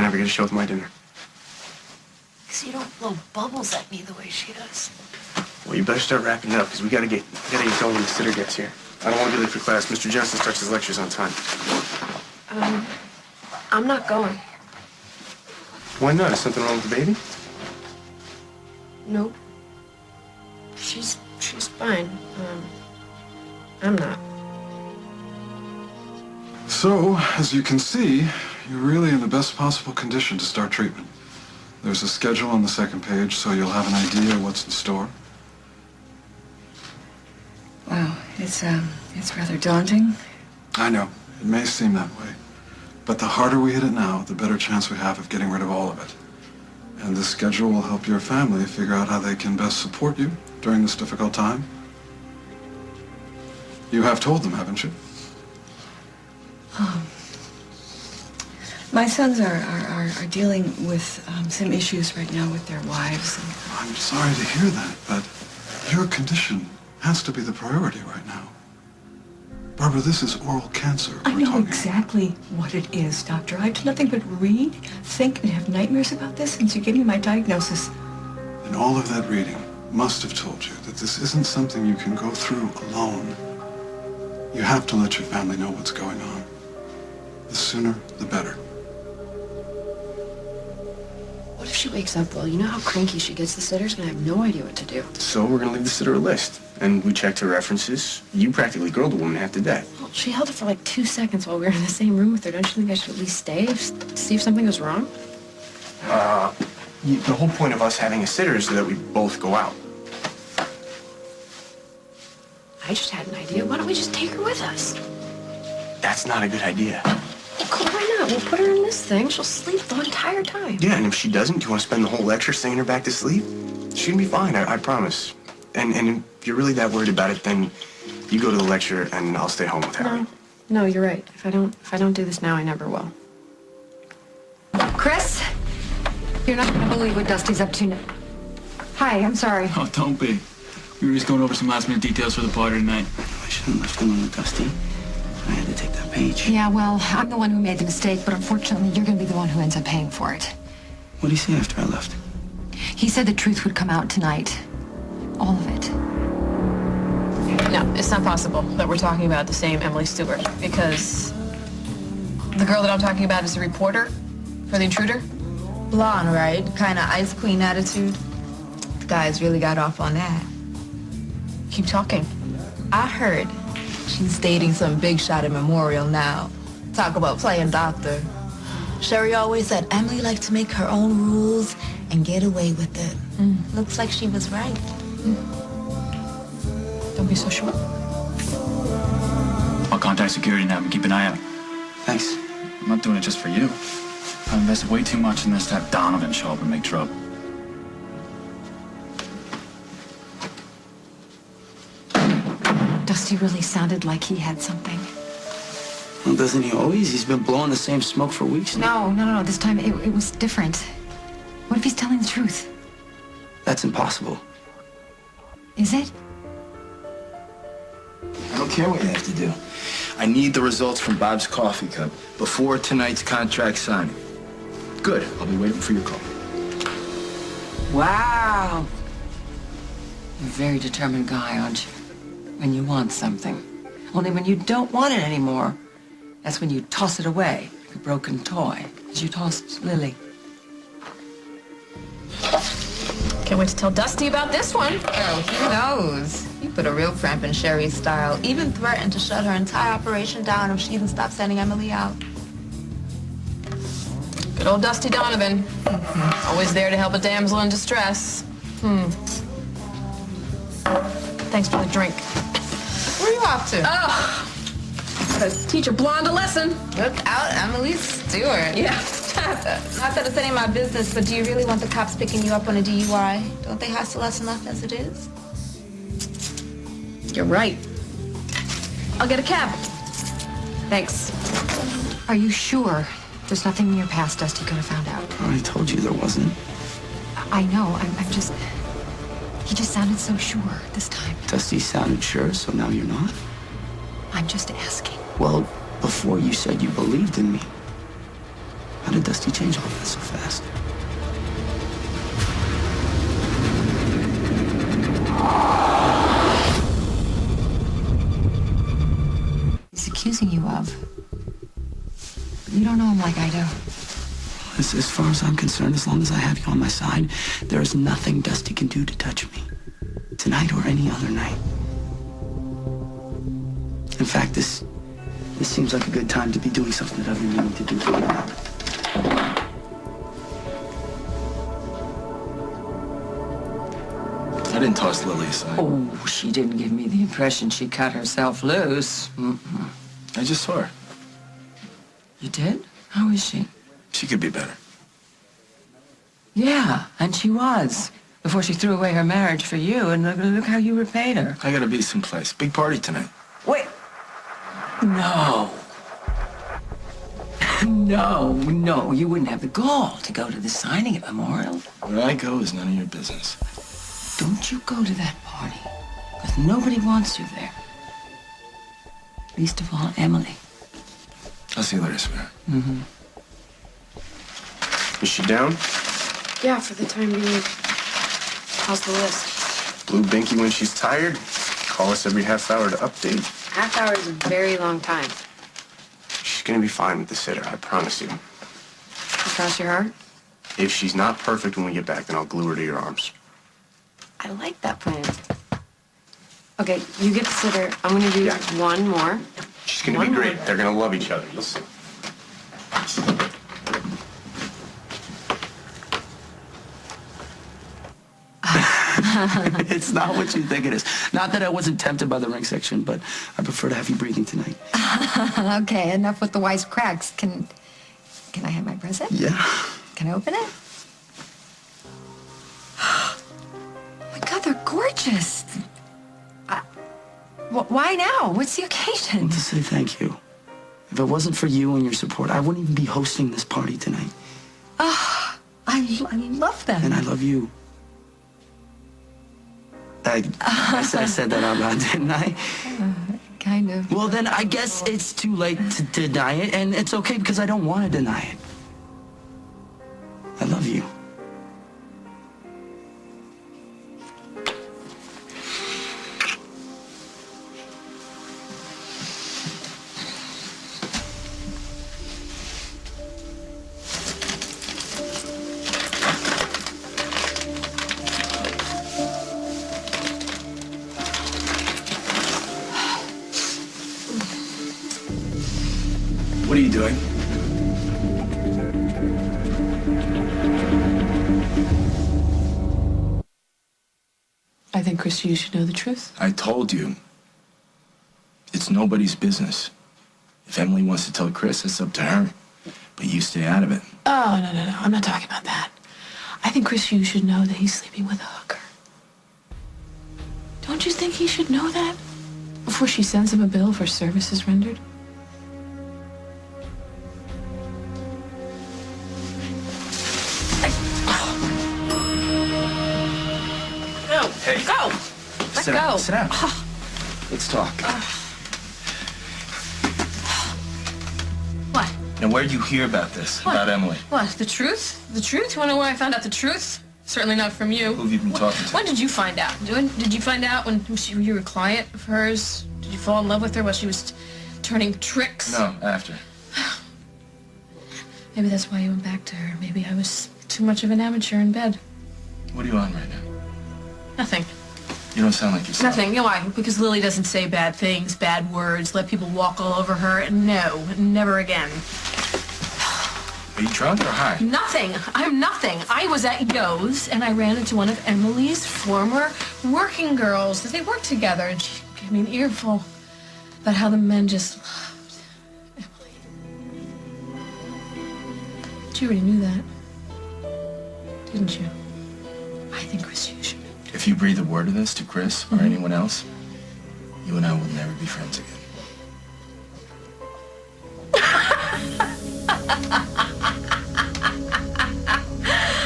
never get to show with my dinner. Because you don't blow bubbles at me the way she does. Well, you better start wrapping it up, because we gotta get going when the sitter gets here. I don't want to be late for class. Mr. Johnson starts his lectures on time. I'm not going. Why not? Is something wrong with the baby? Nope. She's fine. I'm not. So, as you can see, you're really in the best possible condition to start treatment. There's a schedule on the second page, so you'll have an idea of what's in store. Wow, it's rather daunting. I know. It may seem that way. But the harder we hit it now, the better chance we have of getting rid of all of it. And this schedule will help your family figure out how they can best support you during this difficult time. You have told them, haven't you? My sons are dealing with some issues right now with their wives. I'm sorry to hear that, but your condition has to be the priority right now. Barbara, this is oral cancer. I know exactly what it is, Doctor. I've done nothing but read, think, and have nightmares about this since you gave me my diagnosis. And all of that reading must have told you that this isn't something you can go through alone. You have to let your family know what's going on. The sooner, the better. What if she wakes up, Will? You know how cranky she gets. The sitter's gonna have no idea what to do. So we're gonna leave the sitter a list. And we checked her references. You practically grilled the woman half to death. Well, she held it for like 2 seconds while we were in the same room with her. Don't you think I should at least stay, see if something goes wrong? The whole point of us having a sitter is so that we both go out. I just had an idea. Why don't we just take her with us? That's not a good idea. Cool, why not? We'll put her in this thing. She'll sleep the entire time. Yeah, and if she doesn't, do you want to spend the whole lecture singing her back to sleep? She'll be fine, I promise. And if you're really that worried about it, then you go to the lecture and I'll stay home with Harry. No, you're right. If I don't do this now, I never will. Chris, you're not gonna believe what Dusty's up to now. Hi, I'm sorry. Oh, don't be. We were just going over some last-minute details for the party tonight. I shouldn't have left him with Dusty. I had to take that page. Yeah, well, I'm the one who made the mistake, but unfortunately, you're gonna be the one who ends up paying for it. What did he say after I left? He said the truth would come out tonight. All of it. No, it's not possible that we're talking about the same Emily Stewart, because the girl that I'm talking about is the reporter for The Intruder. Blonde, right? Kind of ice queen attitude. The guys really got off on that. Keep talking. I heard she's dating some big shot at Memorial now. Talk about playing doctor. Sherry always said Emily liked to make her own rules and get away with it. Looks like she was right. Don't be so sure. I'll contact security now and keep an eye out. Thanks. I'm not doing it just for you. I've invested way too much in this to have Donovan show up and make trouble. Dusty really sounded like he had something. Well, doesn't he always? He's been blowing the same smoke for weeks now. No. This time it was different. What if he's telling the truth? That's impossible. Is it? I don't care what you have to do. I need the results from Bob's coffee cup before tonight's contract signing. Good. I'll be waiting for your call. Wow. You're a very determined guy, aren't you? When you want something. Only when you don't want it anymore, that's when you toss it away like a broken toy, as you tossed Lily. Can't wait to tell Dusty about this one. Oh, he knows. You put a real cramp in Sherry's style. Even threatened to shut her entire operation down if she didn't stop sending Emily out. Good old Dusty Donovan. Always there to help a damsel in distress. Thanks for the drink. Where are you off to? Oh, gotta teach a blonde a lesson. Look out, Emily Stewart. Yeah. Not that it's any of my business, but do you really want the cops picking you up on a DUI? Don't they hassle us enough as it is? You're right. I'll get a cab. Thanks. Are you sure there's nothing in your past Dusty could have found out? I already told you there wasn't. I know. I'm just... He just sounded so sure this time. Dusty sounded sure, so now you're not? I'm just asking. Well, before you said you believed in me. How did Dusty change all that so fast? He's accusing you of. You don't know him like I do. As far as I'm concerned, as long as I have you on my side, there is nothing Dusty can do to touch me. Tonight or any other night. In fact, this seems like a good time to be doing something that I've been meaning to do for a while. I didn't toss Lily aside. Oh, she didn't give me the impression she cut herself loose. I just saw her. You did? How is she? She could be better. Yeah, and she was. Before she threw away her marriage for you, and look how you repaid her. I gotta be someplace. Big party tonight. Wait. No. No, you wouldn't have the gall to go to the signing at Memorial. Where I go is none of your business. Don't you go to that party, because nobody wants you there. Least of all, Emily. I'll see you later, sweetheart. Is she down? Yeah, for the time being. How's the list? Blue Binky when she's tired. Call us every half hour to update. Half hour is a very long time. She's gonna be fine with the sitter, I promise you. You cross your heart? If she's not perfect when we get back, then I'll glue her to your arms. I like that plan. Okay, you get the sitter. I'm gonna do one more. She's gonna be great. They're gonna love each other. You'll see. It's not what you think it is. Not that I wasn't tempted by the ring section, but I prefer to have you breathing tonight. Okay, enough with the wisecracks. Can I have my present? Yeah. Can I open it? Oh my God, they're gorgeous. Why now? What's the occasion? To say thank you. If it wasn't for you and your support, I wouldn't even be hosting this party tonight. Oh, I love them. And I love you. I said that out loud, didn't I? Kind of. Well, then I guess it's too late to deny it, and it's okay because I don't want to deny it. I love you. What are you doing? I think, Chris, you should know the truth. I told you. It's nobody's business. If Emily wants to tell Chris, it's up to her. But you stay out of it. Oh, no. I'm not talking about that. I think, Chris, you should know that he's sleeping with a hooker. Don't you think he should know that before she sends him a bill for services rendered? Go. Hey. Go. Let go. Sit down. Let's talk. What? Now, where'd you hear about this, about Emily? What? The truth? The truth? You want to know where I found out the truth? Certainly not from you. Who have you been talking to? When did you find out? Did you find out when you were a client of hers? Did you fall in love with her while she was turning tricks? No, after. Maybe that's why you went back to her. Maybe I was too much of an amateur in bed. What are you on right now? Nothing. You don't sound like yourself. Nothing. You know why? Because Lily doesn't say bad things, bad words, let people walk all over her. No, never again. Are you drunk or high? Nothing. I'm nothing. I was at Yo's and I ran into one of Emily's former working girls. They worked together and she gave me an earful about how the men just loved Emily. But you already knew that, didn't you? I think, Chris, you should. If you breathe a word of this to Chris or anyone else, you and I will never be friends again.